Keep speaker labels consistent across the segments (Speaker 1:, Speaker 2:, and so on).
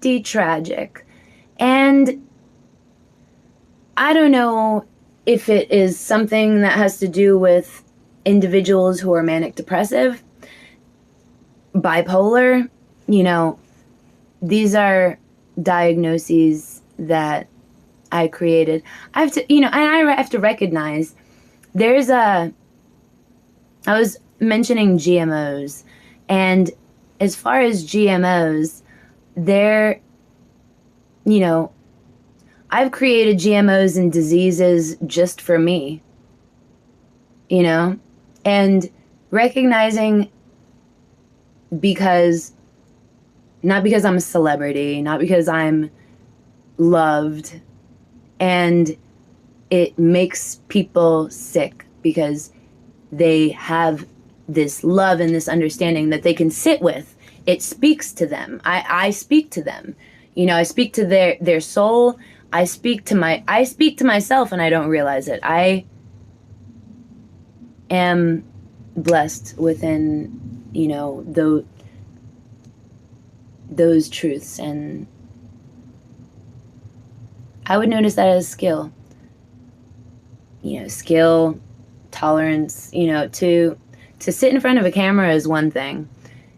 Speaker 1: pretty tragic. And I don't know if it is something that has to do with individuals who are manic depressive, bipolar. You know, these are diagnoses that I created. I have to, and I have to recognize there's a, I was mentioning GMOs, and as far as GMOs, they're, you know, I've created GMOs and diseases just for me, and recognizing not because I'm a celebrity, not because I'm loved, and it makes people sick because they have this love and this understanding that they can sit with. It speaks to them. I speak to them. I speak to their soul. I speak to myself, and I don't realize it. I am blessed within, those truths, and I would notice that as skill. Skill, tolerance, to sit in front of a camera is one thing.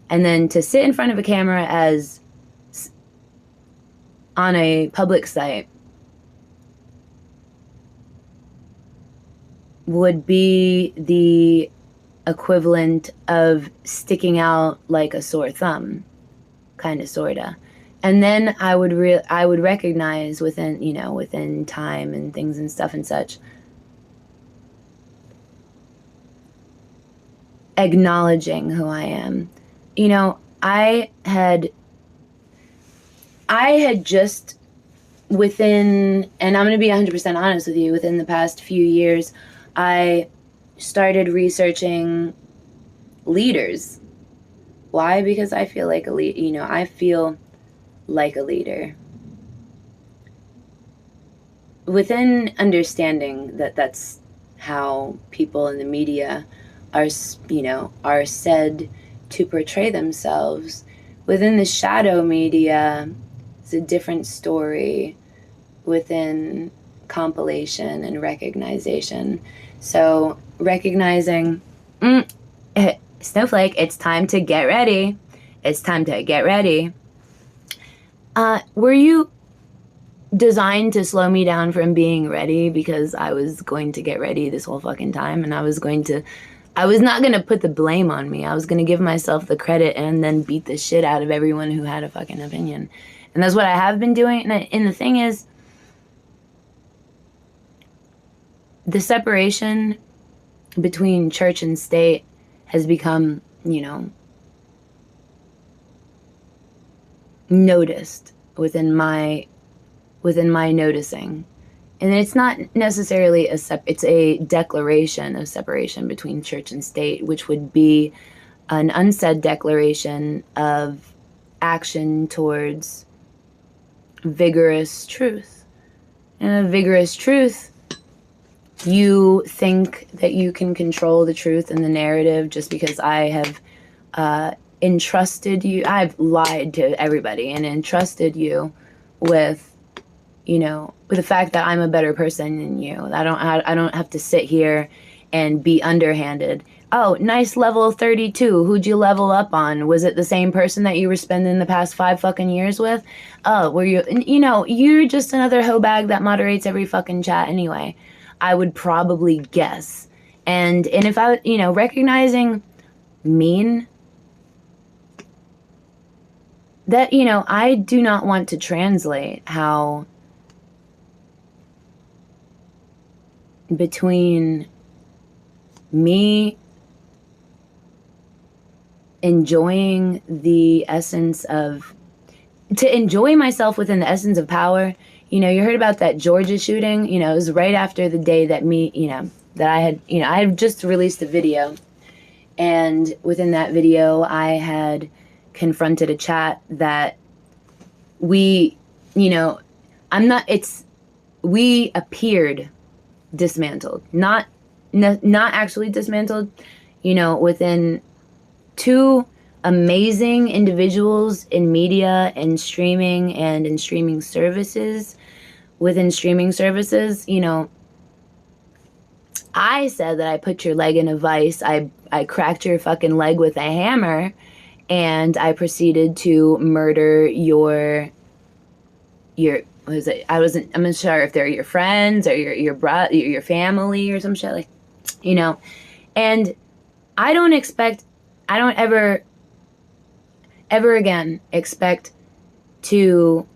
Speaker 1: And then to sit in front of a camera on a public site would be the equivalent of sticking out like a sore thumb, kind of, sorta. And then I would recognize within time and things and stuff and such, acknowledging who I am. I had just within, and I'm going to be 100% honest with you, within the past few years, I started researching leaders. Why? Because I feel like I feel like a leader. Within understanding that that's how people in the media are said to portray themselves. Within the shadow media, it's a different story within compilation and recognition. So recognizing, Snowflake, it's time to get ready. It's time to get ready. Were you designed to slow me down from being ready because I was going to get ready this whole fucking time, and I was not going to put the blame on me. I was going to give myself the credit and then beat the shit out of everyone who had a fucking opinion. And that's what I have been doing. And the thing is, the separation between church and state has become, noticed within my noticing. And it's not necessarily it's a declaration of separation between church and state, which would be an unsaid declaration of action towards vigorous truth. And a vigorous truth, you think that you can control the truth and the narrative just because I have entrusted you. I've lied to everybody and entrusted you with with the fact that I'm a better person than you. I don't have to sit here and be underhanded. Oh, nice level 32. Who'd you level up on? Was it the same person that you were spending the past 5 fucking years with? Oh, were you, you're just another hoe bag that moderates every fucking chat anyway. I would probably guess. And if I, recognizing mean, that, I do not want to translate how between me enjoying the essence of, to enjoy myself within the essence of power. You heard about that Georgia shooting. It was right after the day that that I had just released a video. And within that video, I had confronted a chat that we appeared dismantled, not actually dismantled, within 2 amazing individuals in media and streaming and in streaming services, within streaming services, you know, I said that I put your leg in a vice. I cracked your fucking leg with a hammer, and I proceeded to murder your what is it? I'm not sure if they're your friends or your family or some shit, like, you know. And I don't expect, I don't ever again expect to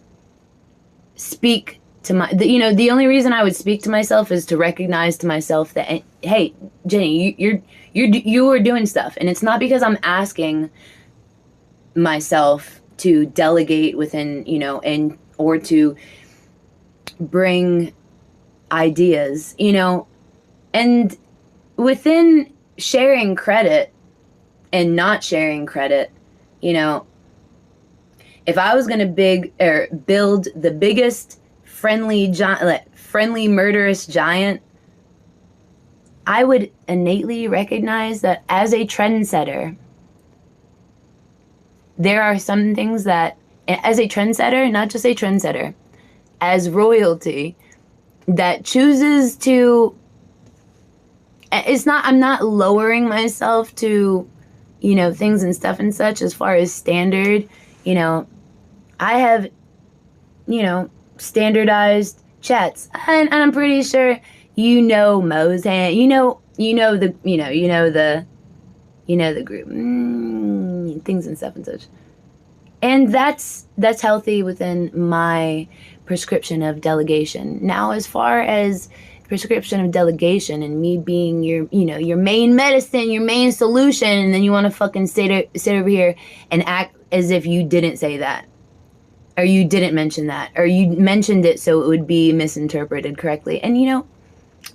Speaker 1: speak to the only reason I would speak to myself is to recognize to myself that, hey, Jenny, you are doing stuff, and it's not because I'm asking myself to delegate within, and or to bring ideas, and within sharing credit and not sharing credit, if I was gonna build the biggest friendly murderous giant, I would innately recognize that as a trendsetter, there are some things that, as a trendsetter, not just a trendsetter, as royalty that chooses to, I'm not lowering myself to, things and stuff and such as far as standard, I have, standardized chats, and I'm pretty sure Mo's hand, the group, things and stuff and such. And that's healthy within my prescription of delegation. Now, as far as prescription of delegation and me being your main medicine, your main solution, and then you want to fucking sit over here and act as if you didn't say that, or you didn't mention that, or you mentioned it so it would be misinterpreted correctly. And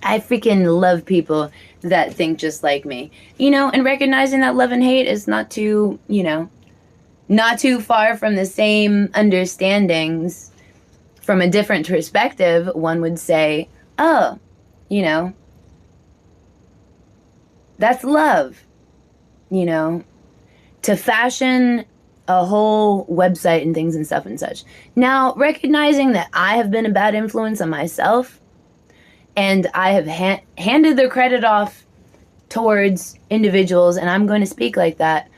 Speaker 1: I freaking love people that think just like me, and recognizing that love and hate is not too far from the same understandings. From a different perspective, one would say, oh, that's love, to fashion a whole website and things and stuff and such. Now, recognizing that I have been a bad influence on myself, and I have handed the credit off towards individuals, and I'm going to speak like that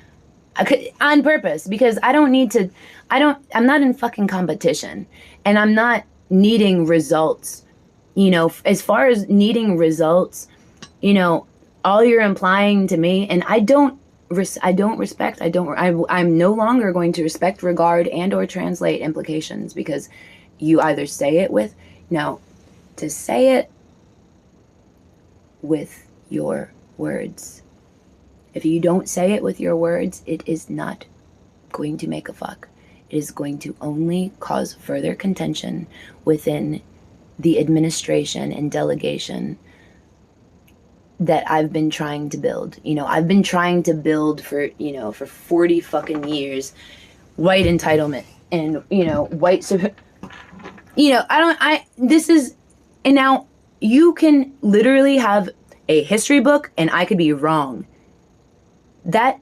Speaker 1: on purpose, because I'm not in fucking competition, and I'm not needing results. As far as needing results, all you're implying to me, and I'm no longer going to respect, regard, and or translate implications, because you either say it to say it with your words. If you don't say it with your words, it is not going to make a fuck. It is going to only cause further contention within the administration and delegation that I've been trying to build. I've been trying to build for 40 fucking years, white entitlement and, white, and now you can literally have a history book and I could be wrong. That,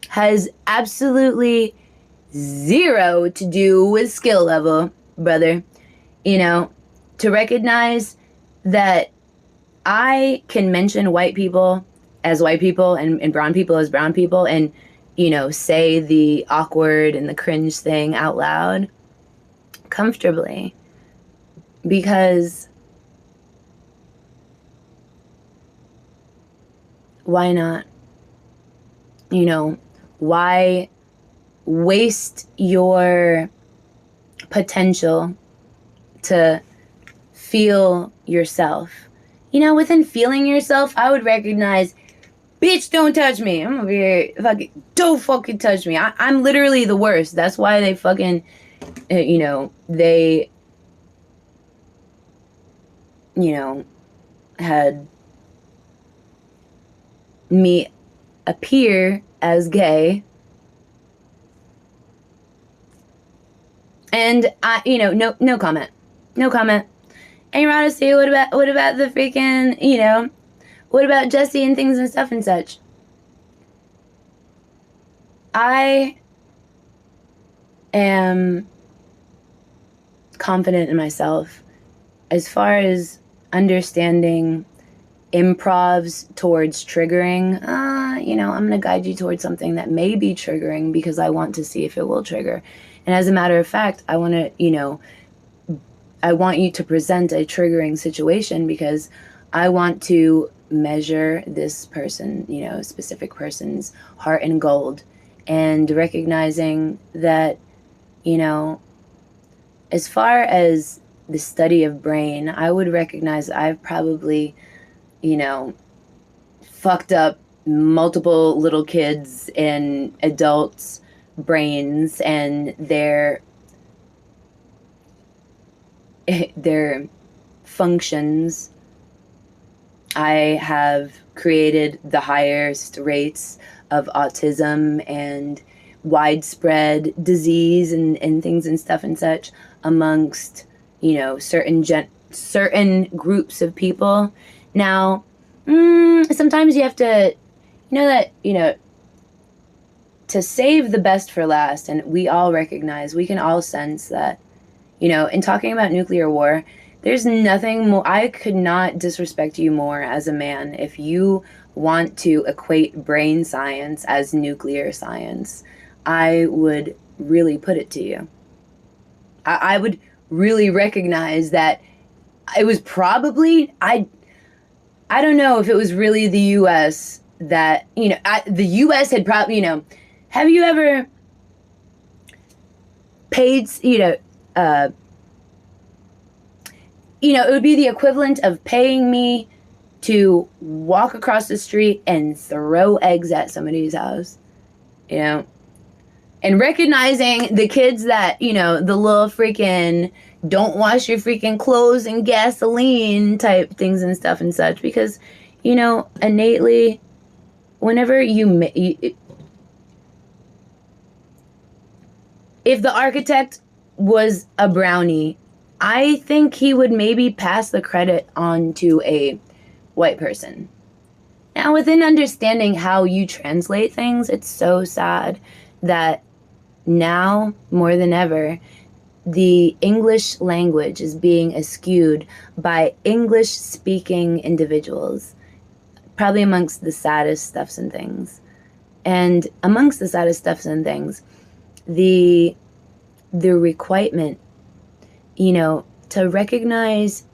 Speaker 1: has absolutely zero to do with skill level, brother. To recognize that I can mention white people as white people and brown people as brown people, and, say the awkward and the cringe thing out loud comfortably, because why not? Why waste your potential to feel yourself? Within feeling yourself, I would recognize, bitch, don't touch me. I'm over here, don't fucking touch me. I'm literally the worst. That's why they fucking, they, had me appear as gay. And I, no comment. No comment. And you're honestly, what about the freaking, what about Jesse and things and stuff and such? I am confident in myself as far as understanding improvs towards triggering. I'm going to guide you towards something that may be triggering because I want to see if it will trigger. And as a matter of fact, I want you to present a triggering situation because I want to measure this person, specific person's heart and gold, and recognizing that, you know, as far as the study of brain, I would recognize I've probably, you know, fucked up multiple little kids and adults' brains and their functions. I have created the highest rates of autism and widespread disease and things and stuff and such amongst, certain groups of people. Now, sometimes you have to, to save the best for last, and we all recognize, we can all sense that, in talking about nuclear war, there's nothing more. I could not disrespect you more as a man if you want to equate brain science as nuclear science. I would really put it to you. I would really recognize that it was probably, I don't know if it was really the US that, the US had probably, have you ever paid, it would be the equivalent of paying me to walk across the street and throw eggs at somebody's house, you know? And recognizing the kids that, the little freaking don't wash your freaking clothes and gasoline type things and stuff and such. Because, innately, whenever if the architect was a brownie, I think he would maybe pass the credit on to a white person. Now, within understanding how you translate things, it's so sad that now, more than ever, the English language is being eschewed by English-speaking individuals, probably amongst the saddest stuffs and things. And amongst the saddest stuffs and things, the requirement, to recognize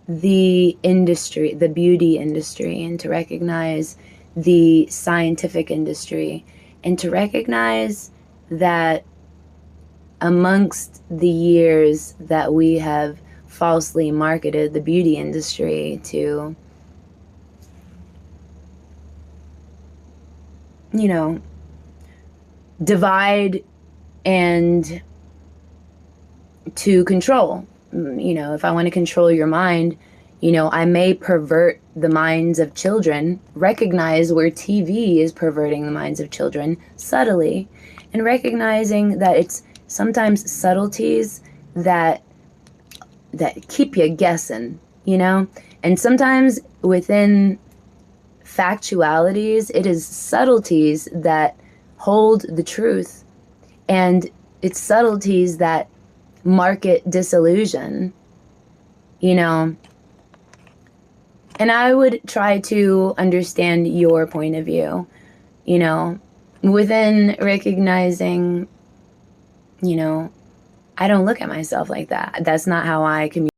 Speaker 1: the industry, the beauty industry, and to recognize the scientific industry, and to recognize that amongst the years that we have falsely marketed the beauty industry to, divide and to control. If I want to control your mind, I may pervert the minds of children, recognize where TV is perverting the minds of children subtly, and recognizing that it's sometimes subtleties that keep you guessing, and sometimes within factualities, it is subtleties that hold the truth, and it's subtleties that market disillusion, and I would try to understand your point of view, within recognizing, I don't look at myself like that. That's not how I communicate.